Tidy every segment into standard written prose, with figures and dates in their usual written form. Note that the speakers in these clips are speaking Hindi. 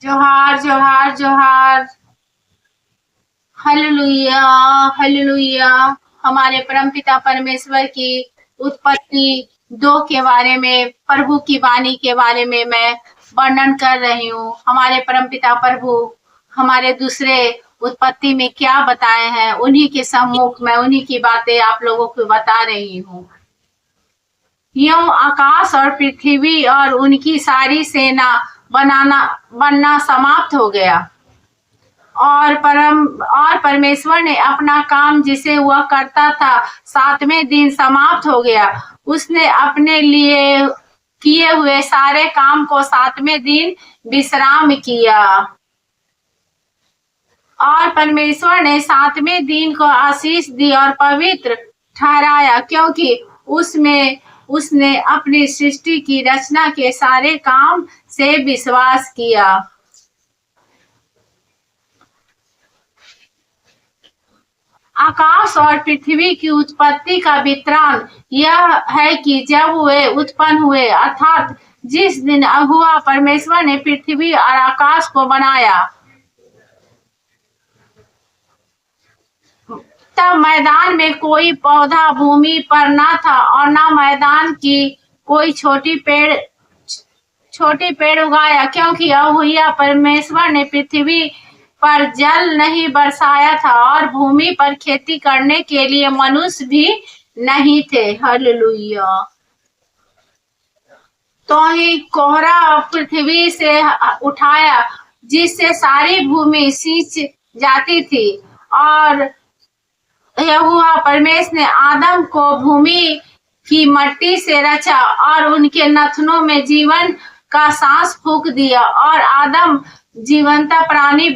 जोहार जोहार जोहार। Hallelujah hallelujah. हमारे परमपिता परमेश्वर की उत्पत्ति दो के बारे में, प्रभु की वाणी के बारे में मैं वर्णन कर रही हूँ। हमारे परमपिता प्रभु हमारे दूसरे उत्पत्ति में क्या बताए हैं, उन्हीं के सम्मुख में उन्हीं की बातें आप लोगों को बता रही हूँ। यूं आकाश और पृथ्वी और उनकी सारी सेना बनना समाप्त हो गया और परमेश्वर ने अपना काम जिसे वह करता था सातवें दिन समाप्त हो गया। उसने अपने लिए किए हुए सारे काम को सातवें दिन विश्राम किया और परमेश्वर ने सातवें दिन को आशीष दी और पवित्र ठहराया, क्योंकि उसमें उसने अपनी सृष्टि की रचना के सारे काम से विश्वास किया। आकाश और पृथ्वी की उत्पत्ति का विवरण यह है कि जब वे उत्पन्न हुए, अर्थात जिस दिन यहोवा परमेश्वर ने पृथ्वी और आकाश को बनाया, तब मैदान में कोई पौधा भूमि पर न था और न मैदान की कोई छोटी पेड़ उगाया, क्योंकि यहोवा परमेश्वर ने पृथ्वी पर जल नहीं बरसाया था और भूमि पर खेती करने के लिए मनुष्य भी नहीं थे। हालेलुया। तो ही कोहरा पृथ्वी से उठाया, जिससे सारी भूमि सींच जाती थी, और यहोवा परमेश्वर ने आदम को भूमि की मट्टी से रचा और उनके नथनों में जीवन का सांस फूंक दिया और आदम जीवता प्राणी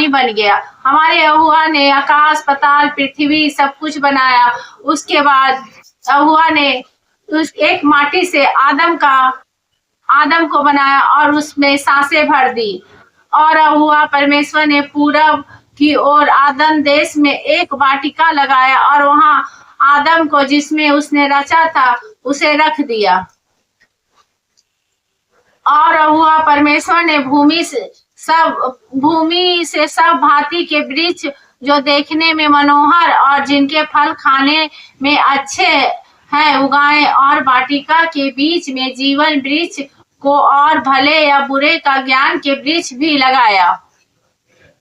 बन गया। हमारे यहोवा ने आकाश पाताल पृथ्वी सब कुछ बनाया। उसके बाद यहोवा ने उस एक माटी से आदम को बनाया और उसमें सांसें भर दी और यहोवा परमेश्वर ने पूरब की ओर आदम देश में एक वाटिका लगाया और वहां आदम को जिसमें उसने रचा था उसे रख दिया। और यहोवा परमेश्वर ने भूमि से सब भांति के वृक्ष जो देखने में मनोहर और जिनके फल खाने में अच्छे हैं उगाए, और वाटिका के बीच में जीवन वृक्ष को और भले या बुरे का ज्ञान के वृक्ष भी लगाया।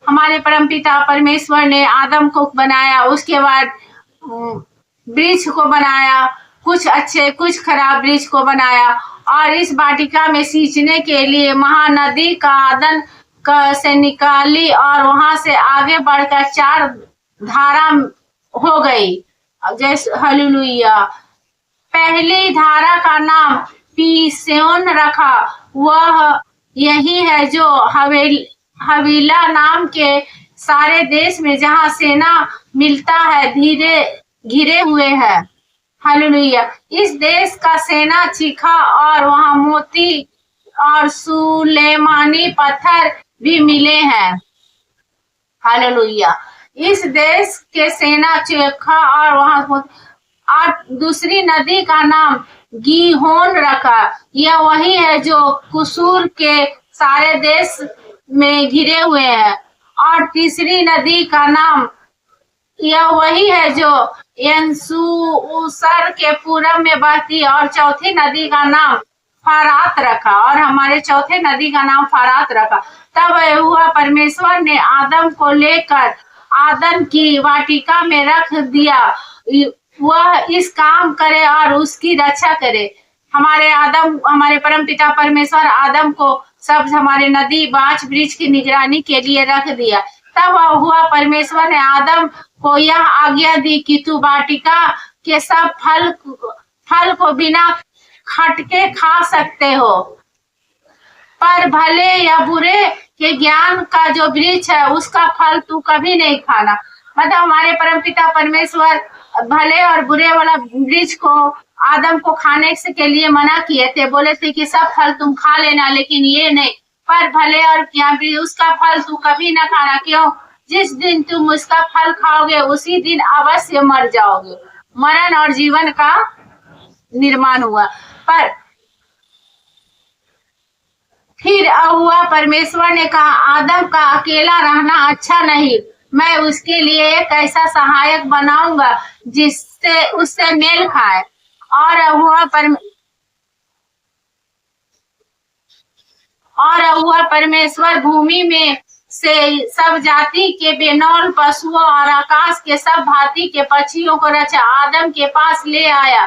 हमारे परमपिता परमेश्वर ने आदम को बनाया, उसके बाद वृक्ष को बनाया, कुछ अच्छे कुछ खराब वृक्ष को बनाया, और इस वाटिका में सींचने के लिए महानदी का आदन से निकाली और वहां से आगे बढ़कर 4 धारा हो गई। जैसे हालेलुया। पहली धारा का नाम पीसोन रखा। वह यही है जो हवीला नाम के सारे देश में जहां सेना मिलता है घिरे हुए है। हालेलुया। इस देश का सेना चीखा और वहां मोती और सुलेमानी पत्थर भी मिले हैं। हालेलुया। इस देश के सेना चीखा और वहां और दूसरी नदी का नाम गीहोन रखा। यह वही है जो कुसूर के सारे देश में घिरे हुए हैं। और तीसरी नदी का नाम यह वही है जो यंसूसर के पूरब में बहती है। और चौथी नदी का नाम फरात रखा। और हमारे चौथे नदी का नाम फरात रखा। तब यहोवा परमेश्वर ने आदम को लेकर आदन की वाटिका में रख दिया, वह इस काम करे और उसकी रक्षा करे। हमारे परमपिता परमेश्वर आदम को सब हमारे नदी बांच वृक्ष की निगरानी के लिए रख दिया। तब यहोवा परमेश्वर ने आदम को यह आज्ञा दी कि तू वाटिका के सब फल को बिना खटके खा सकते हो, पर भले या बुरे के ज्ञान का जो वृक्ष है उसका फल तू कभी नहीं खाना। मतलब हमारे परमपिता परमेश्वर भले और बुरे वाला वृक्ष को आदम को खाने के लिए मना किए थे। बोले थे कि सब फल तुम खा लेना, लेकिन ये नहीं, पर भले और उसका फल तू कभी ना खाना। क्यों? जिस दिन तुम उसका फल खाओगे उसी दिन अवश्य मर जाओगे। मरण और जीवन का निर्माण हुआ। पर फिर हुआ परमेश्वर ने कहा, आदम का अकेला रहना अच्छा नहीं, मैं उसके लिए एक ऐसा सहायक बनाऊंगा जिससे उससे मेल खाए। और हुआ परमेश्वर भूमि में से सब जाति के बेनौल पशुओं और आकाश के सब भांति के पक्षियों को रचा आदम के पास ले आया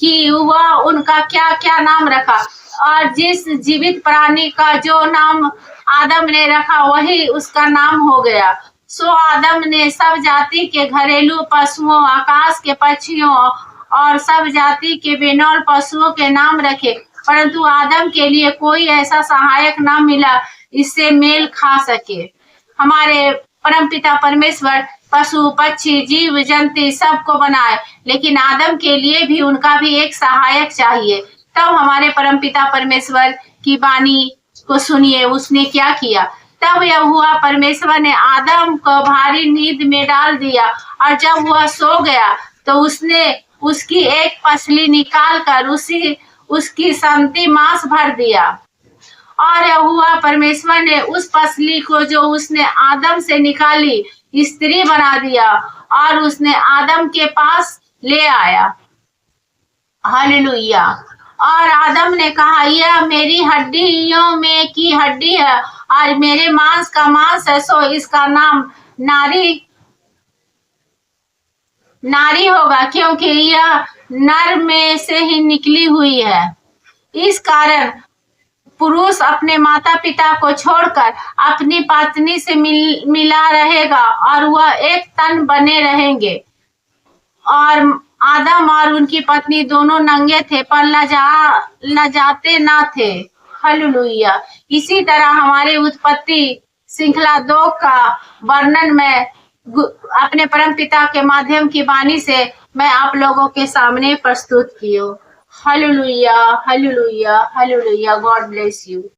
कि वह उनका क्या क्या नाम रखा। और जिस जीवित प्राणी का जो नाम आदम ने रखा वही उसका नाम हो गया। सो आदम ने सब जाति के घरेलू पशुओं, आकाश के पक्षियों और सब जाति के बेनौल पशुओं के नाम रखे, परंतु आदम के लिए कोई ऐसा सहायक न मिला इससे मेल खा सके। हमारे परमपिता परमेश्वर पशु, पक्षी, जीव जंतु सबको बनाए, लेकिन आदम के लिए भी उनका भी एक सहायक चाहिए। तब हमारे परमपिता परमेश्वर की वाणी को सुनिए, उसने क्या किया। तब यहोवा परमेश्वर ने आदम को भारी नींद में डाल दिया, और जब वह सो गया तो उसने उसकी एक पसली निकाल कर उसकी संति मांस भर दिया। और यहोवा परमेश्वर ने उस पसली को जो उसने आदम से निकाली स्त्री बना दिया और उसने आदम के पास ले आया। हालेलुया। और आदम ने कहा, यह मेरी हड्डियों में की हड्डी है और मेरे मांस का मांस है, सो इसका नाम नारी होगा, क्योंकि यह नर में से ही निकली हुई है। इस कारण पुरुष अपने माता पिता को छोड़कर अपनी पत्नी से मिला रहेगा और वह एक तन बने रहेंगे। और आदम और उनकी पत्नी दोनों नंगे थे पर लजाते न थे। हालेलुया। इसी तरह हमारे उत्पत्ति श्रृंखला 2 का वर्णन मैं अपने परम पिता के माध्यम की वाणी से मैं आप लोगों के सामने प्रस्तुत की हूँ। Hallelujah, hallelujah, hallelujah. God bless you.